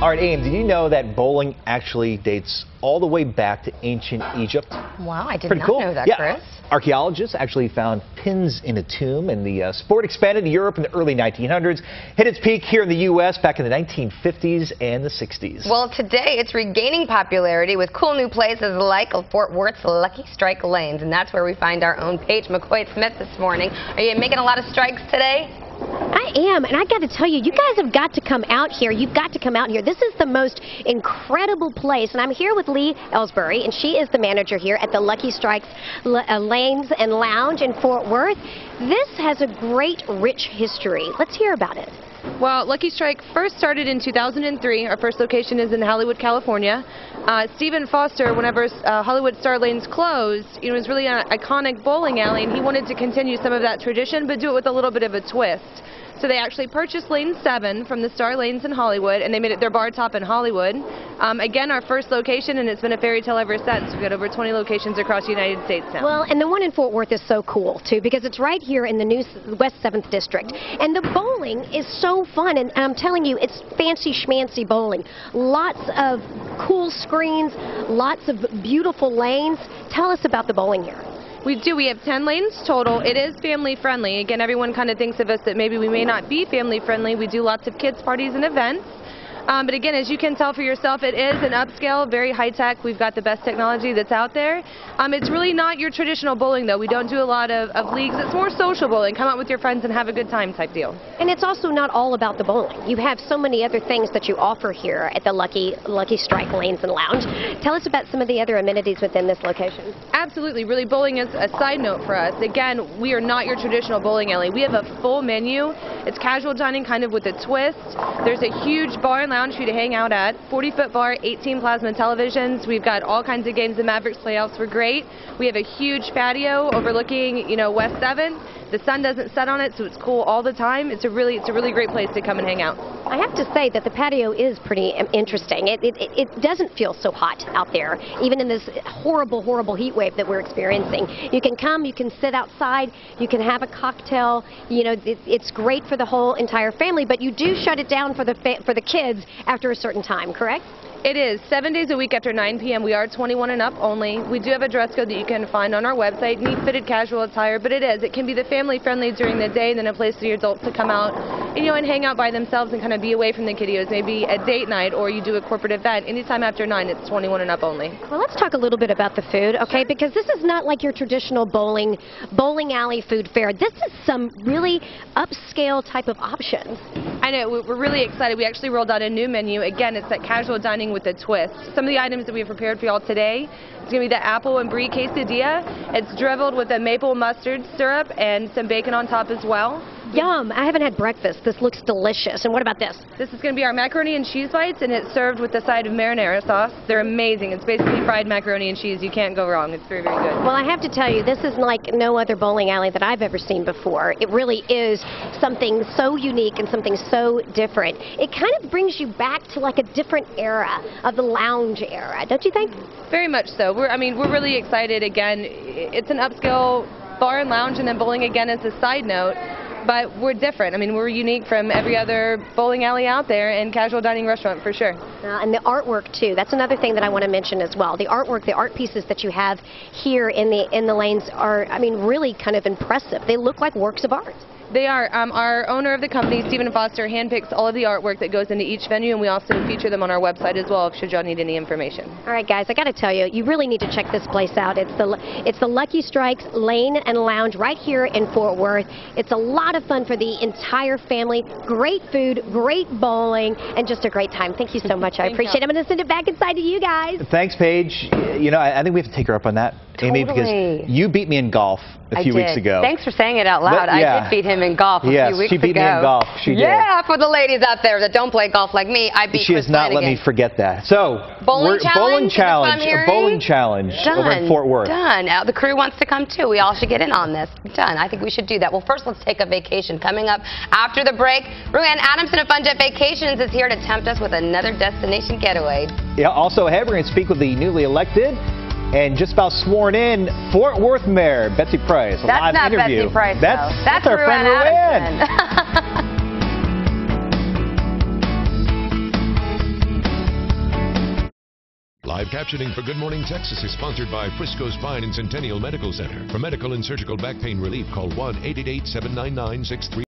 All right, Ames, did you know that bowling actually dates all the way back to ancient Egypt? Wow, I did Pretty not cool. know that, Yeah. Chris. Archaeologists actually found pins in a tomb, and the sport expanded to Europe in the early 1900s, hit its peak here in the U.S. back in the 1950s and the 60s. Well, today it's regaining popularity with cool new places like Fort Worth's Lucky Strike Lanes, and that's where we find our own Paige McCoy-Smith this morning. Are you making a lot of strikes today? I am, and I got to tell you, you guys have got to come out here. You've got to come out here. This is the most incredible place, and I'm here with Lee Ellsbury, and she is the manager here at the Lucky Strikes Lanes and Lounge in Fort Worth. This has a great, rich history. Let's hear about it. Well, Lucky Strike first started in 2003. Our first location is in Hollywood, California. Stephen Foster, whenever Hollywood Star Lanes closed, it was really an iconic bowling alley, and he wanted to continue some of that tradition, but do it with a little bit of a twist. So they actually purchased Lane 7 from the Star Lanes in Hollywood, and they made it their bar top in Hollywood. Again, our first location, and it's been a fairy tale ever since. We've got over 20 locations across the United States now. Well, and the one in Fort Worth is so cool, too, because it's right here in the new West 7th District. And the bowling is so fun, and I'm telling you, it's fancy schmancy bowling. Lots of cool screens, lots of beautiful lanes. Tell us about the bowling here. We do. We have 10 lanes total. It is family friendly. Again, everyone kind of thinks of us that maybe we may not be family friendly. We do lots of kids parties and events. But again, as you can tell for yourself, it is an upscale, very high-tech. We've got the best technology that's out there. It's really not your traditional bowling, though. We don't do a lot of leagues. It's more social bowling. Come out with your friends and have a good time type deal. And it's also not all about the bowling. You have so many other things that you offer here at the Lucky Strike Lanes and Lounge. Tell us about some of the other amenities within this location. Absolutely. Really, bowling is a side note for us. Again, we are not your traditional bowling alley. We have a full menu. It's casual dining kind of with a twist. There's a huge bar and lounge for you to hang out at. 40-foot bar, 18 plasma televisions. We've got all kinds of games. The Mavericks playoffs were great. We have a huge patio overlooking, West 7. The sun doesn't set on it, so it's cool all the time. It's a really great place to come and hang out. I have to say that the patio is pretty interesting. It doesn't feel so hot out there, even in this horrible heat wave that we're experiencing. You can come, you can sit outside, you can have a cocktail. It's great for the whole entire family, but you do shut it down for the kids after a certain time, correct? It is 7 days a week after 9 p.m. We are 21 and up only. We do have a dress code that you can find on our website, neat fitted casual attire, but it can be the family friendly during the day, and then a place for your adults to come out and hang out by themselves and kind of be away from the kiddos. Maybe a date night, or you do a corporate event. Anytime after 9, it's 21 and up only. Well, let's talk a little bit about the food, okay? Because this is not like your traditional bowling alley food fare. This is some really upscale type of options. I know, we're really excited. We actually rolled out a new menu. Again, it's that casual dining with a twist. Some of the items that we have prepared for y'all today, it's going to be the apple and brie quesadilla. It's drizzled with a maple mustard syrup and some bacon on top as well. Yum! I haven't had breakfast. This looks delicious. And what about this? This is going to be our macaroni and cheese bites, and it's served with the side of marinara sauce. They're amazing. It's basically fried macaroni and cheese. You can't go wrong. It's very good. Well, I have to tell you, this is like no other bowling alley that I've ever seen before. It really is something so unique and something so different. It kind of brings you back to like a different era of the lounge era, don't you think? Very much so. We're really excited. Again, it's an upscale bar and lounge, and then bowling again is a side note. But we're different. We're unique from every other bowling alley out there and casual dining restaurant for sure. And the artwork too. That's another thing that I want to mention as well. The artwork, the art pieces that you have here in the lanes are, really kind of impressive. They look like works of art. They are. Our owner of the company, Stephen Foster, handpicks all of the artwork that goes into each venue, and we also feature them on our website as well, should y'all need any information. All right, guys, I got to tell you, you really need to check this place out. It's the Lucky Strikes Lane and Lounge right here in Fort Worth. It's a lot of fun for the entire family. Great food, great bowling, and just a great time. Thank you so much. I appreciate it. I'm going to send it back inside to you guys. Thanks, Paige. I think we have to take her up on that, Amy, because you beat me in golf a few weeks ago. Thanks for saying it out loud. Yeah. I did beat him in golf a few weeks ago. Yes, she beat me in golf. She did. Yeah, for the ladies out there that don't play golf like me, I beat She has not let me forget that. So, bowling challenge over in Fort Worth. Done. The crew wants to come too. We all should get in on this. Done. I think we should do that. Well, first let's take a vacation. Coming up after the break, Ruann Adamson of Fun Jet Vacations is here to tempt us with another destination getaway. Yeah. Also ahead, we're going to speak with the newly elected and just about sworn in Fort Worth Mayor Betsy Price. That's not interview. Betsy Price, That's our friend Ruann Adamson. Live captioning for Good Morning Texas is sponsored by Frisco Spine and Centennial Medical Center. For medical and surgical back pain relief, call 1-888-799-6300.